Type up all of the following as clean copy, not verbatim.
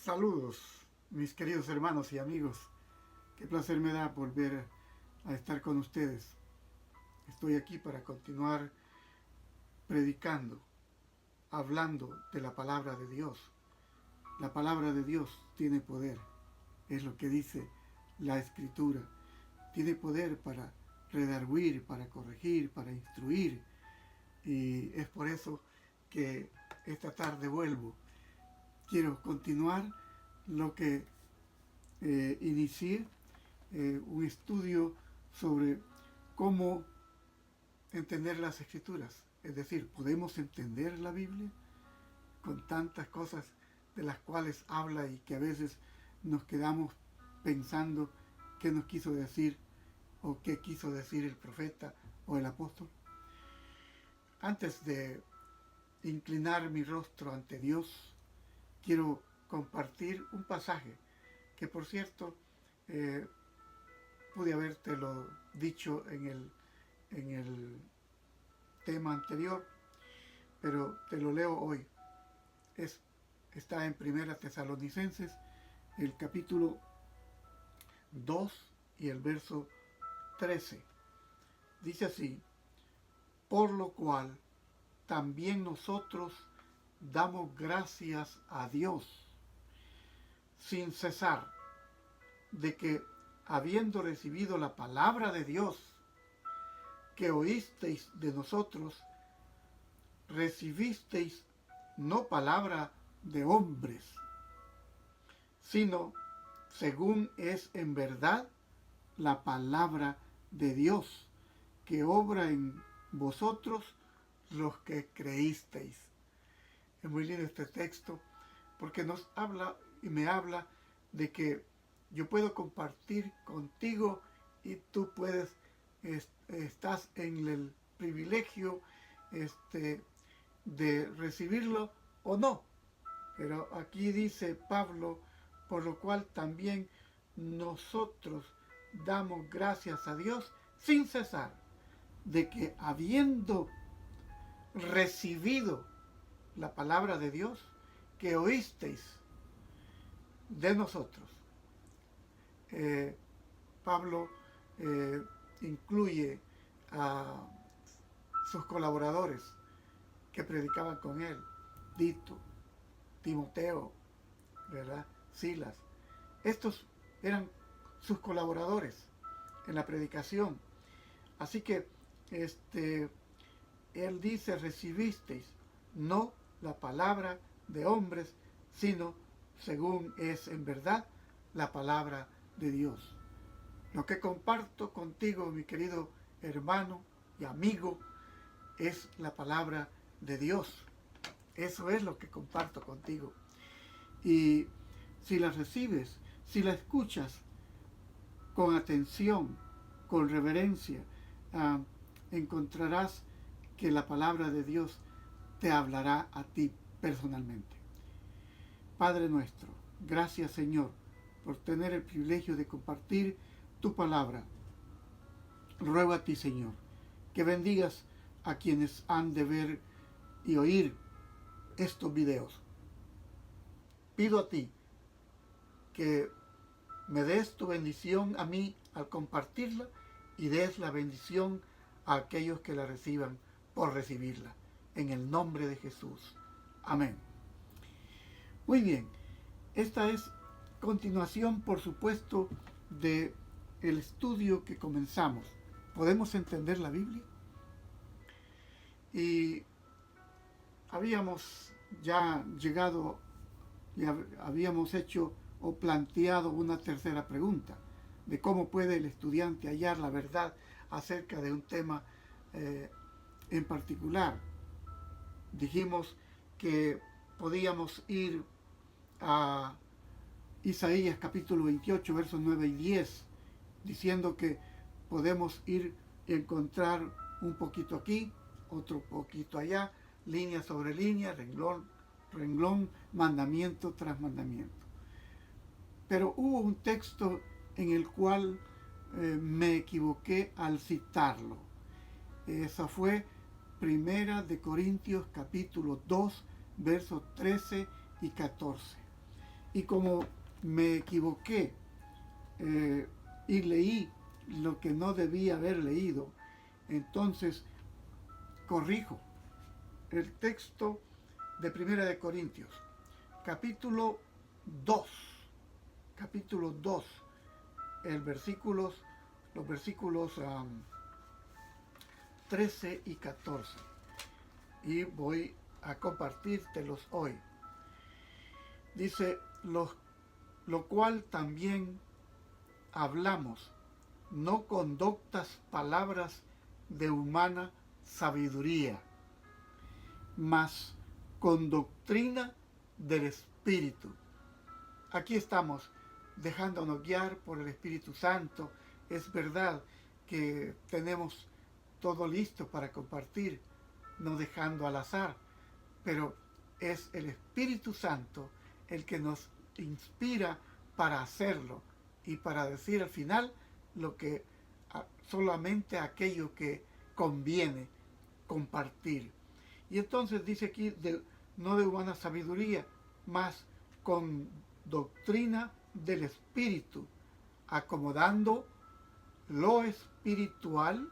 Saludos, mis queridos hermanos y amigos. Qué placer me da volver a estar con ustedes. Estoy aquí para continuar predicando, hablando de la palabra de Dios. La palabra de Dios tiene poder, es lo que dice la Escritura. Tiene poder para redarguir, para corregir, para instruir. Y es por eso que esta tarde vuelvo. Quiero continuar lo que inicié, un estudio sobre cómo entender las Escrituras. Es decir, ¿podemos entender la Biblia con tantas cosas de las cuales habla y que a veces nos quedamos pensando qué nos quiso decir o qué quiso decir el profeta o el apóstol? Antes de inclinar mi rostro ante Dios, quiero compartir un pasaje que, por cierto, eh, pude habértelo dicho en el tema anterior, pero te lo leo hoy. Está en Primera Tesalonicenses, el capítulo 2 y el verso 13. Dice así: por lo cual también nosotros damos gracias a Dios sin cesar, de que, habiendo recibido la palabra de Dios que oísteis de nosotros, recibisteis no palabra de hombres, sino según es en verdad la palabra de Dios, que obra en vosotros los que creísteis. Es muy lindo este texto porque nos habla y me habla de que yo puedo compartir contigo y tú puedes, estás en el privilegio de recibirlo o no. Pero aquí dice Pablo, por lo cual también nosotros damos gracias a Dios sin cesar, de que habiendo recibido la palabra de Dios que oísteis de nosotros. Pablo incluye a sus colaboradores que predicaban con él: Tito, Timoteo, ¿verdad? Silas. Estos eran sus colaboradores en la predicación. Así que él dice: recibisteis no la palabra de hombres, sino según es en verdad la palabra de Dios. Lo que comparto contigo, mi querido hermano y amigo, es la palabra de Dios. Eso es lo que comparto contigo. Y si la recibes, si la escuchas con atención, con reverencia, encontrarás que la palabra de Dios te hablará a ti personalmente. Padre nuestro, gracias Señor por tener el privilegio de compartir tu palabra. Ruego a ti, Señor, que bendigas a quienes han de ver y oír estos videos. Pido a ti que me des tu bendición a mí al compartirla y des la bendición a aquellos que la reciban por recibirla. En el nombre de Jesús. Amén. Muy bien, esta es continuación, por supuesto, de el estudio que comenzamos. ¿Podemos entender la Biblia? Y habíamos ya llegado y habíamos hecho o planteado una tercera pregunta de cómo puede el estudiante hallar la verdad acerca de un tema en particular. Dijimos que podíamos ir a Isaías capítulo 28, versos 9 y 10, diciendo que podemos ir y encontrar un poquito aquí, otro poquito allá, línea sobre línea, renglón, mandamiento tras mandamiento. Pero hubo un texto en el cual me equivoqué al citarlo. Esa fue Primera de Corintios capítulo 2, versos 13 y 14. Y como me equivoqué y leí lo que no debía haber leído, entonces corrijo el texto de Primera de Corintios, capítulo 2, capítulo 2, los versículos 13 y 14. Y voy a compartírtelos hoy. Dice, lo cual también hablamos, no con doctas palabras de humana sabiduría, mas con doctrina del Espíritu. Aquí estamos dejándonos guiar por el Espíritu Santo. Es verdad que tenemos todo listo para compartir, no dejando al azar, pero es el Espíritu Santo el que nos inspira para hacerlo y para decir al final lo que solamente aquello que conviene compartir. Y entonces dice aquí, no de humana sabiduría, mas con doctrina del Espíritu, acomodando lo espiritual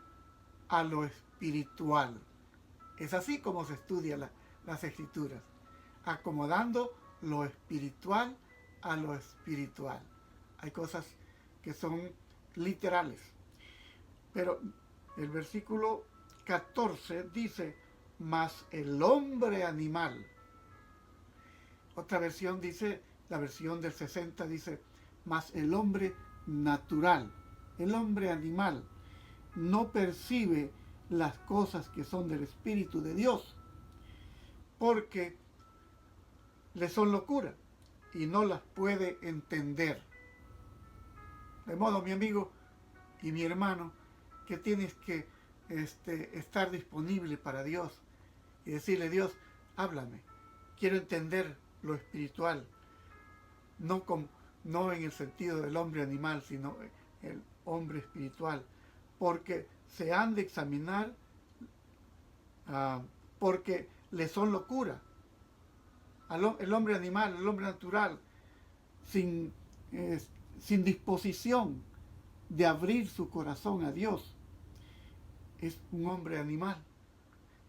a lo espiritual. Es así como se estudia las Escrituras, acomodando lo espiritual a lo espiritual. Hay cosas que son literales. Pero el versículo 14 dice, mas el hombre animal. Otra versión dice, la versión del 60 dice, mas el hombre natural, el hombre animal, no percibe las cosas que son del Espíritu de Dios, porque le son locura y no las puede entender. De modo, mi amigo y mi hermano, que tienes que estar disponible para Dios y decirle, Dios, háblame, quiero entender lo espiritual, no en el sentido del hombre animal, sino el hombre espiritual, porque se han de examinar, porque le son locura. El hombre animal, el hombre natural, sin disposición de abrir su corazón a Dios, es un hombre animal.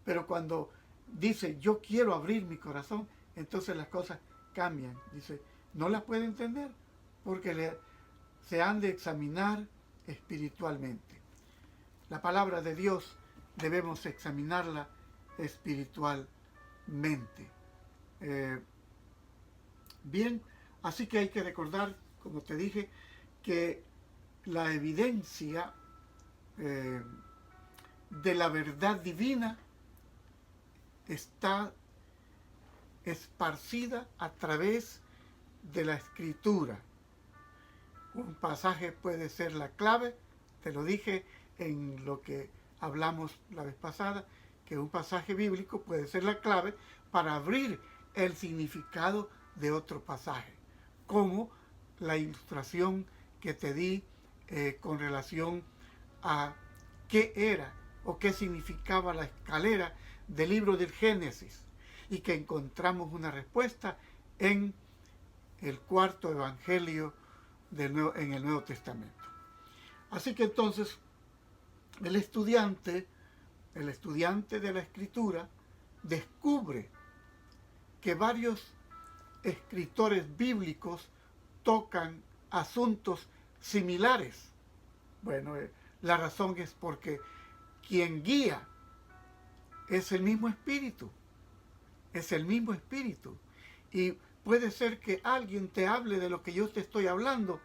Pero cuando dice, yo quiero abrir mi corazón, entonces las cosas cambian. Dice, no las puede entender porque se han de examinar espiritualmente. La palabra de Dios debemos examinarla espiritualmente. Bien, así que hay que recordar, como te dije, que la evidencia de la verdad divina está esparcida a través de la Escritura. Un pasaje puede ser la clave, te lo dije en lo que hablamos la vez pasada, que un pasaje bíblico puede ser la clave para abrir el significado de otro pasaje, como la ilustración que te di con relación a qué era o qué significaba la escalera del libro del Génesis, y que encontramos una respuesta en el cuarto evangelio en el Nuevo Testamento. Así que entonces el estudiante de la Escritura descubre que varios escritores bíblicos tocan asuntos similares. Bueno, la razón es porque quien guía es el mismo Espíritu. Es el mismo Espíritu. Y puede ser que alguien te hable de lo que yo te estoy hablando,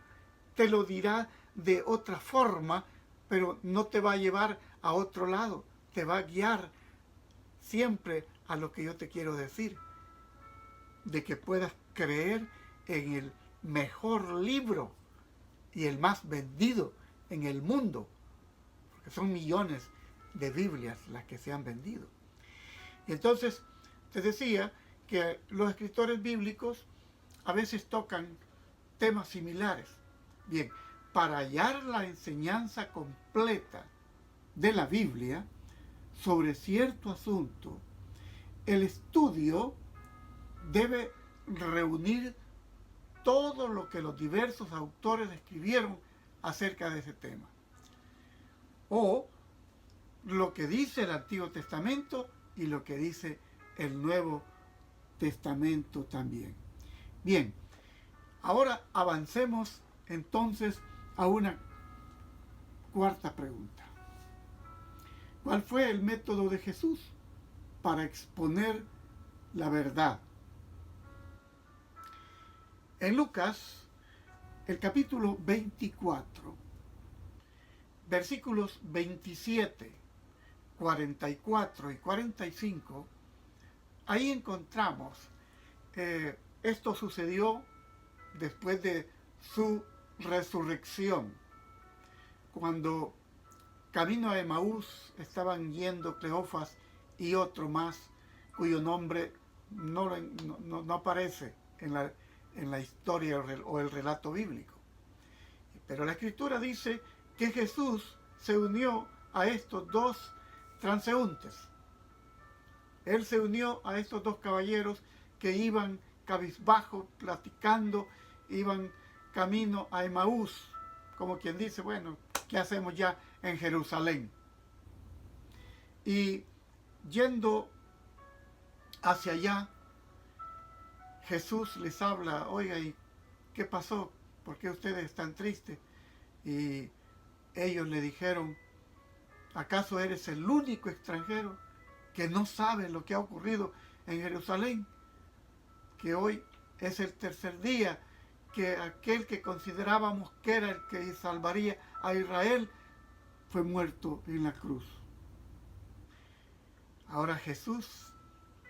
te lo dirá de otra forma, pero no te va a llevar a otro lado, te va a guiar siempre a lo que yo te quiero decir, de que puedas creer en el mejor libro y el más vendido en el mundo, porque son millones de Biblias las que se han vendido. Y entonces te decía que los escritores bíblicos a veces tocan temas similares. Bien, para hallar la enseñanza completa de la Biblia sobre cierto asunto, el estudio debe reunir todo lo que los diversos autores escribieron acerca de ese tema. O lo que dice el Antiguo Testamento y lo que dice el Nuevo Testamento también. Bien, ahora avancemos entonces a una cuarta pregunta. ¿Cuál fue el método de Jesús para exponer la verdad? En Lucas, el capítulo 24, versículos 27, 44 y 45, ahí encontramos, esto sucedió después de su resurrección, cuando camino a Emaús estaban yendo Cleofas y otro más, cuyo nombre no aparece en la historia o el relato bíblico. Pero la Escritura dice que Jesús se unió a estos dos transeúntes. Él se unió a estos dos caballeros que iban cabizbajo, platicando, iban camino a Emaús, como quien dice, bueno, ¿qué hacemos ya en Jerusalén? Y yendo hacia allá, Jesús les habla, oiga, ¿y qué pasó? ¿Por qué ustedes están tristes? Y ellos le dijeron, ¿acaso eres el único extranjero que no sabe lo que ha ocurrido en Jerusalén? Que hoy es el tercer día que aquel que considerábamos que era el que salvaría a Israel fue muerto en la cruz. Ahora Jesús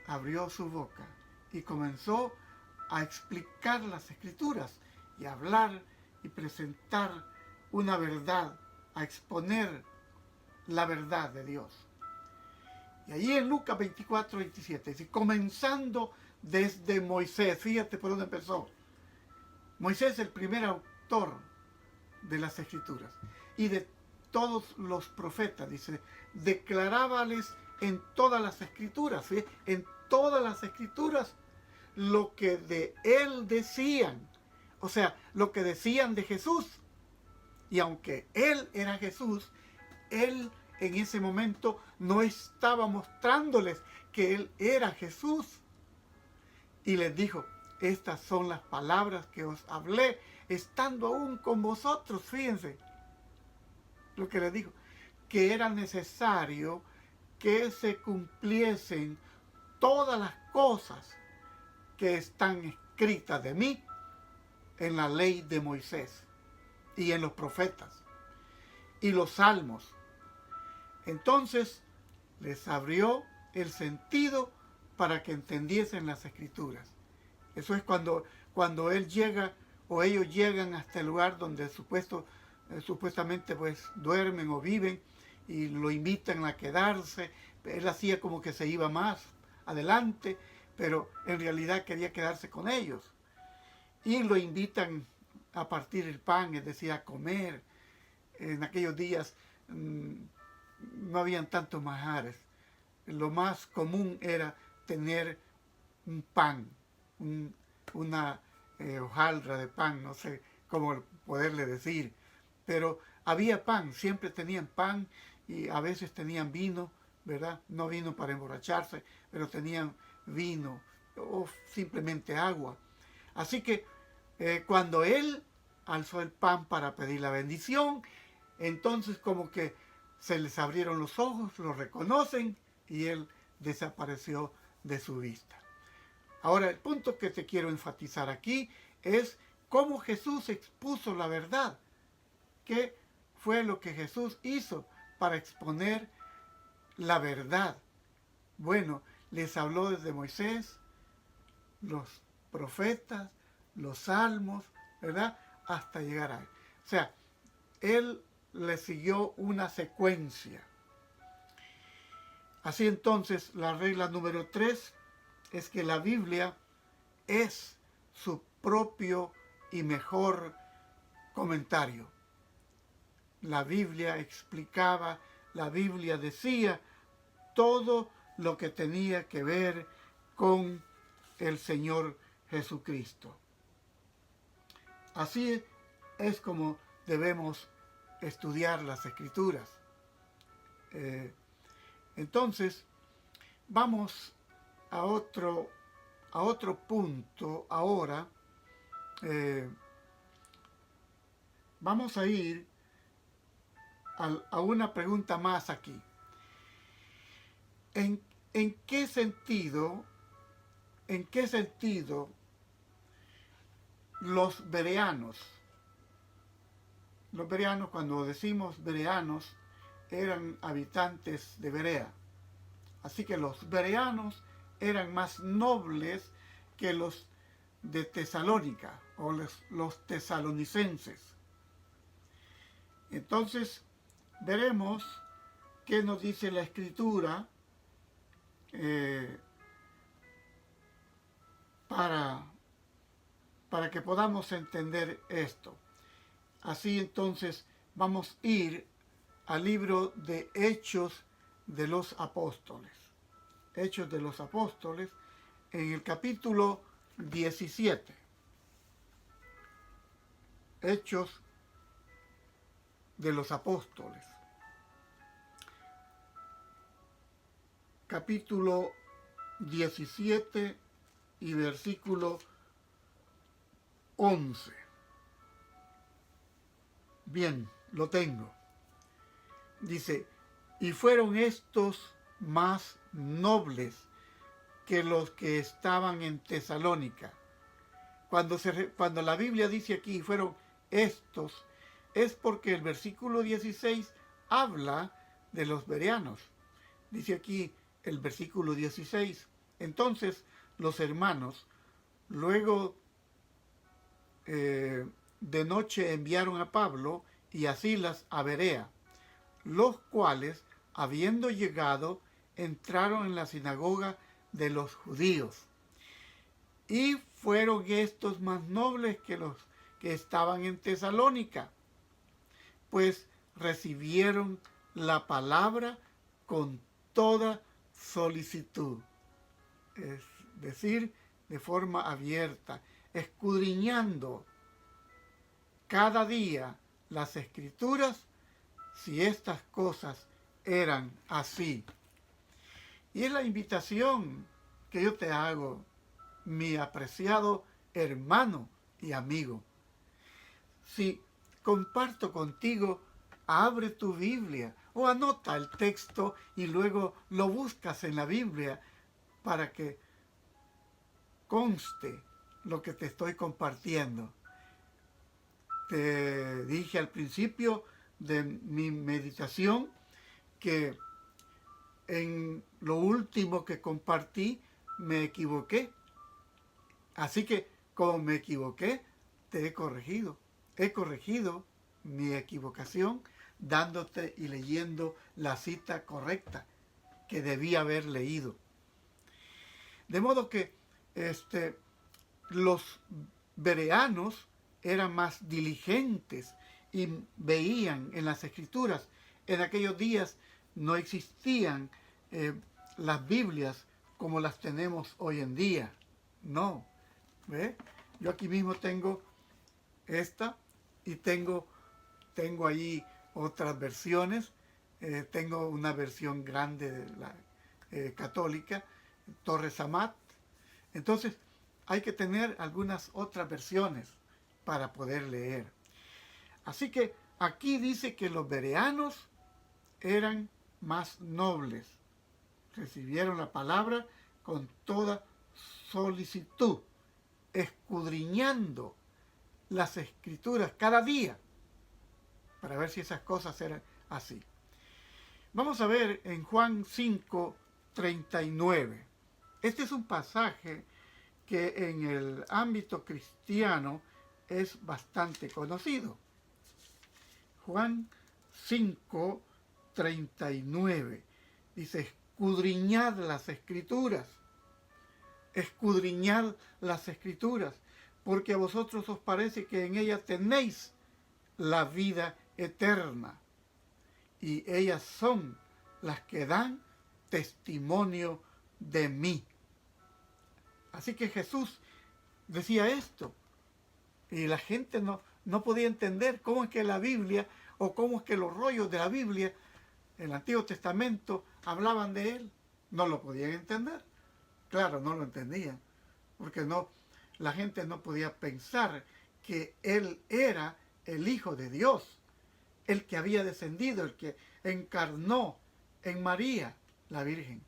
abrió su boca y comenzó a explicar las Escrituras y a hablar y presentar una verdad, a exponer la verdad de Dios. Y allí en Lucas 24, 27, dice, comenzando desde Moisés, fíjate por dónde empezó. Moisés, el primer autor de las Escrituras y de todos los profetas, dice, declarábales en todas las Escrituras, ¿sí? En todas las Escrituras lo que de él decían, o sea, lo que decían de Jesús. Y aunque él era Jesús, él en ese momento no estaba mostrándoles que él era Jesús. Y les dijo, estas son las palabras que os hablé estando aún con vosotros. Fíjense lo que les dijo, que era necesario que se cumpliesen todas las cosas que están escritas de mí en la ley de Moisés y en los profetas y los salmos. Entonces les abrió el sentido para que entendiesen las Escrituras. Eso es cuando él llega o ellos llegan hasta el lugar donde supuestamente pues duermen o viven y lo invitan a quedarse. Él hacía como que se iba más adelante, pero en realidad quería quedarse con ellos. Y lo invitan a partir el pan, es decir, a comer. En aquellos días no habían tantos manjares. Lo más común era tener un pan, una hojaldra de pan, no sé cómo poderle decir, pero había pan, siempre tenían pan y a veces tenían vino, ¿verdad? No vino para emborracharse, pero tenían vino o simplemente agua. Así que cuando él alzó el pan para pedir la bendición, entonces como que se les abrieron los ojos, lo reconocen y él desapareció de su vista. Ahora, el punto que te quiero enfatizar aquí es cómo Jesús expuso la verdad. ¿Qué fue lo que Jesús hizo para exponer la verdad? Bueno, les habló desde Moisés, los profetas, los salmos, ¿verdad? Hasta llegar a él. O sea, él le siguió una secuencia. Así entonces, la regla número 3 es que la Biblia es su propio y mejor comentario. La Biblia explicaba, la Biblia decía todo lo que tenía que ver con el Señor Jesucristo. Así es como debemos estudiar las Escrituras. Entonces, vamos a otro punto ahora. Vamos a ir a una pregunta más aquí. ¿En qué sentido los bereanos, cuando decimos bereanos, eran habitantes de Berea? Así que los bereanos eran más nobles que los de Tesalónica o los tesalonicenses. Entonces, veremos qué nos dice la Escritura para que podamos entender esto. Así entonces vamos a ir al libro de Hechos de los Apóstoles. Hechos de los Apóstoles, en el capítulo 17. Hechos de los Apóstoles. Capítulo 17 y versículo 11. Bien, lo tengo. Dice, y fueron estos más nobles que los que estaban en Tesalónica. Cuando la Biblia dice aquí, fueron estos, es porque el versículo 16 habla de los bereanos. Dice aquí el versículo 16, entonces los hermanos, luego de noche enviaron a Pablo y a Silas a Berea, los cuales, habiendo llegado, entraron en la sinagoga de los judíos. Y fueron estos más nobles que los que estaban en Tesalónica, pues recibieron la palabra con toda solicitud, es decir, de forma abierta, escudriñando cada día las Escrituras, si estas cosas eran así. Y es la invitación que yo te hago, mi apreciado hermano y amigo. Si comparto contigo, abre tu Biblia o anota el texto y luego lo buscas en la Biblia para que conste lo que te estoy compartiendo. Te dije al principio de mi meditación que en lo último que compartí me equivoqué. Así que como me equivoqué, te he corregido. He corregido mi equivocación dándote y leyendo la cita correcta que debía haber leído. De modo que los bereanos eran más diligentes y veían en las Escrituras. En aquellos días no existían las Biblias como las tenemos hoy en día. No. ¿Ve? Yo aquí mismo tengo esta y tengo ahí otras versiones. Tengo una versión grande de la católica, Torres Amat. Entonces hay que tener algunas otras versiones para poder leer. Así que aquí dice que los bereanos eran más nobles. Recibieron la palabra con toda solicitud, escudriñando las Escrituras cada día para ver si esas cosas eran así. Vamos a ver en Juan 5:39. Este es un pasaje que en el ámbito cristiano es bastante conocido. Juan 5:39 dice, escudriñad las Escrituras, escudriñad las Escrituras, porque a vosotros os parece que en ellas tenéis la vida eterna, y ellas son las que dan testimonio de mí. Así que Jesús decía esto, Y la gente no podía entender cómo es que la Biblia o cómo es que los rollos de la Biblia, el Antiguo Testamento, hablaban de él. No lo podían entender. Claro, no lo entendían, porque la gente no podía pensar que él era el Hijo de Dios, el que había descendido, el que encarnó en María, la Virgen,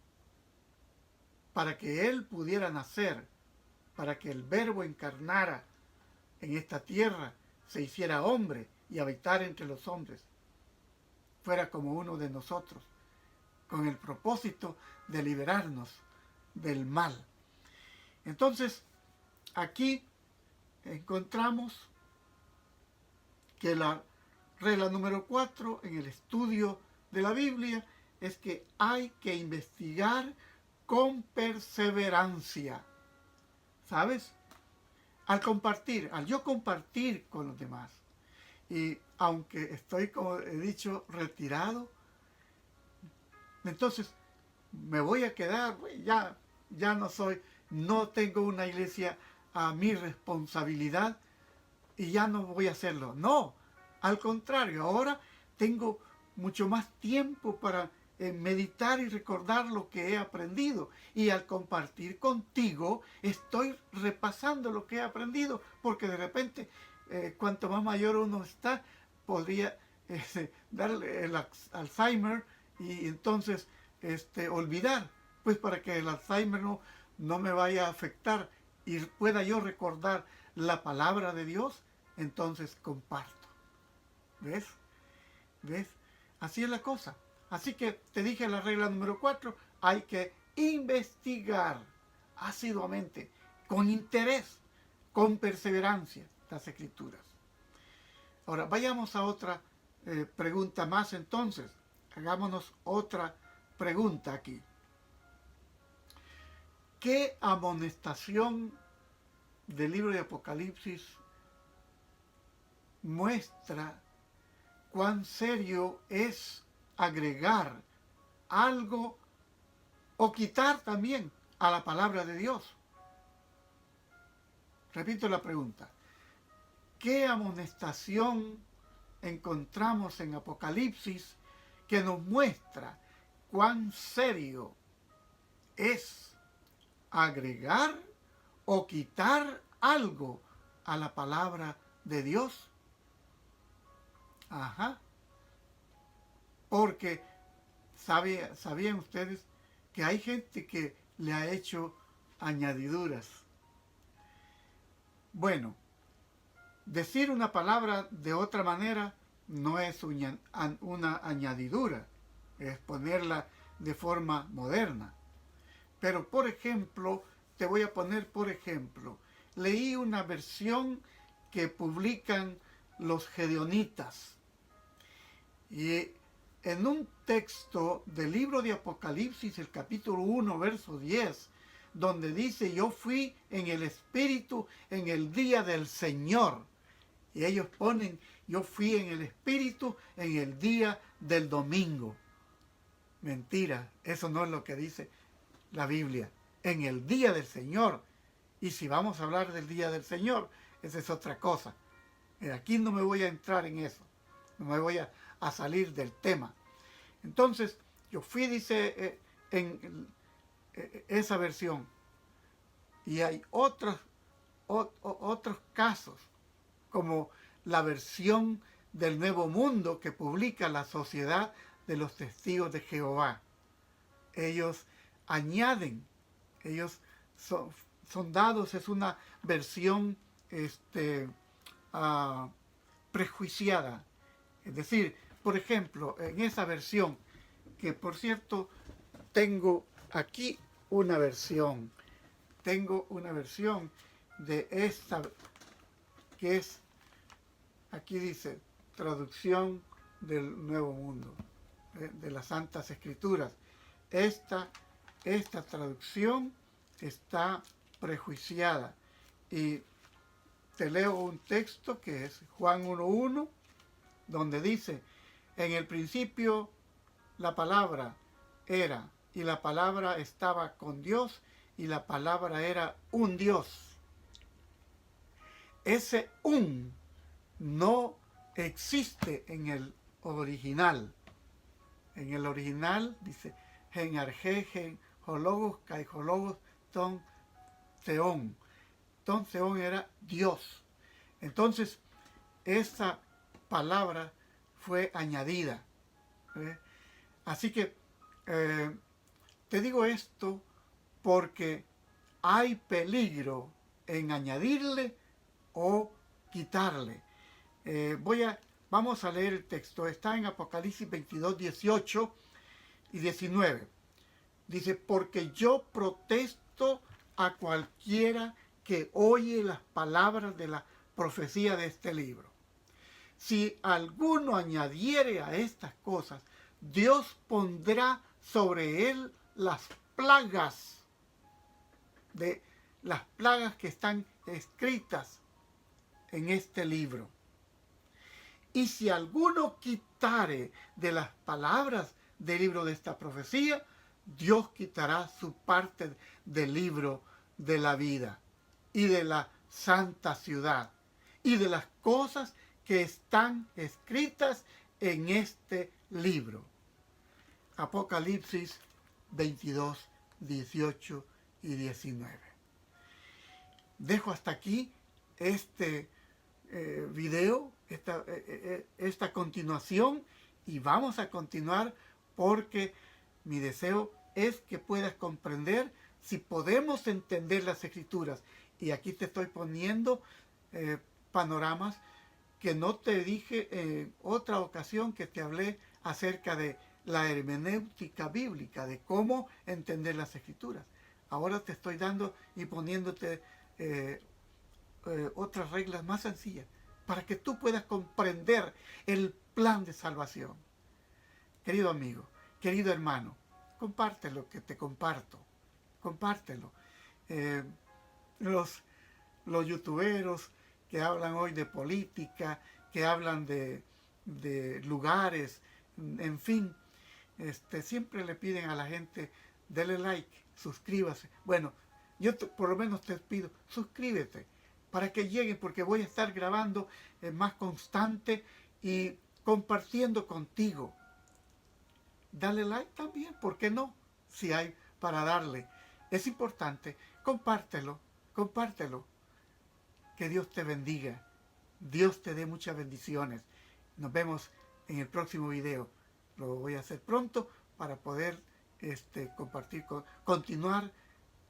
para que él pudiera nacer, para que el Verbo encarnara en esta tierra, se hiciera hombre y habitara entre los hombres, fuera como uno de nosotros, con el propósito de liberarnos del mal. Entonces, aquí encontramos que la regla número 4 en el estudio de la Biblia es que hay que investigar con perseverancia. ¿Sabes? Al yo compartir con los demás, y aunque estoy, como he dicho, retirado, entonces me voy a quedar, ya no tengo una iglesia a mi responsabilidad y ya no voy a hacerlo. No, al contrario, ahora tengo mucho más tiempo para meditar y recordar lo que he aprendido. Y al compartir contigo, estoy repasando lo que he aprendido, porque de repente, cuanto más mayor uno está, podría darle el Alzheimer y entonces olvidar, pues para que el Alzheimer no me vaya a afectar y pueda yo recordar la palabra de Dios, entonces comparto. ¿Ves? ¿Ves? Así es la cosa. Así que te dije la regla número 4, hay que investigar asiduamente, con interés, con perseverancia, las Escrituras. Ahora, vayamos a otra pregunta más entonces. Hagámonos otra pregunta aquí. ¿Qué amonestación del libro de Apocalipsis muestra cuán serio es agregar algo o quitar también a la palabra de Dios? Repito la pregunta. ¿Qué amonestación encontramos en Apocalipsis que nos muestra cuán serio es agregar o quitar algo a la palabra de Dios? Ajá. Porque sabían ustedes que hay gente que le ha hecho añadiduras. Bueno, decir una palabra de otra manera no es una añadidura, es ponerla de forma moderna. Pero, por ejemplo, te voy a poner, por ejemplo, leí una versión que publican los gedeonitas. Y en un texto del libro de Apocalipsis, el capítulo 1, verso 10, donde dice, yo fui en el Espíritu en el día del Señor. Y ellos ponen, yo fui en el Espíritu en el día del domingo. Mentira, eso no es lo que dice la Biblia. En el día del Señor. Y si vamos a hablar del día del Señor, esa es otra cosa. Aquí no me voy a entrar en eso. No me voy a salir del tema. Entonces, yo fui, dice, en esa versión. Y hay otros casos, como la versión del Nuevo Mundo que publica la Sociedad de los Testigos de Jehová. Ellos añaden, ellos son dados, es una versión prejuiciada. Es decir, por ejemplo, en esa versión, que por cierto, tengo aquí una versión. Tengo una versión de esta, que es, aquí dice, traducción del Nuevo Mundo, de las Santas Escrituras. Esta traducción está prejuiciada. Y te leo un texto que es Juan 1:1, donde dice, en el principio la palabra era, y la palabra estaba con Dios, y la palabra era un Dios. ese un no existe en el original. En el original dice gen arge, gen hologos, kai hologos, ton theon. Ton theon era Dios. Entonces, esa palabra fue añadida. Así que te digo esto porque hay peligro en añadirle o quitarle. Vamos a leer el texto. Está en Apocalipsis 22, 18 y 19. Dice, porque yo protesto a cualquiera que oye las palabras de la profecía de este libro. Si alguno añadiere a estas cosas, Dios pondrá sobre él las plagas que están escritas en este libro. Y si alguno quitare de las palabras del libro de esta profecía, Dios quitará su parte del libro de la vida y de la santa ciudad y de las cosas que están escritas en este libro. Apocalipsis 22, 18 y 19. Dejo hasta aquí este video, esta continuación, y vamos a continuar porque mi deseo es que puedas comprender si podemos entender las escrituras. Y aquí te estoy poniendo panoramas que no te dije en otra ocasión que te hablé acerca de la hermenéutica bíblica, de cómo entender las escrituras. Ahora te estoy dando y poniéndote otras reglas más sencillas para que tú puedas comprender el plan de salvación. Querido amigo, querido hermano, comparte lo que te comparto, compártelo. Los youtuberos que hablan hoy de política, que hablan de lugares, en fin, siempre le piden a la gente, dele like, suscríbase. Bueno, yo por lo menos te pido, suscríbete para que lleguen, porque voy a estar grabando más constante y compartiendo contigo. Dale like también, ¿por qué no? Si hay para darle. Es importante, compártelo, compártelo. Que Dios te bendiga. Dios te dé muchas bendiciones. Nos vemos en el próximo video. Lo voy a hacer pronto para poder compartir, continuar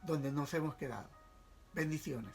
donde nos hemos quedado. Bendiciones.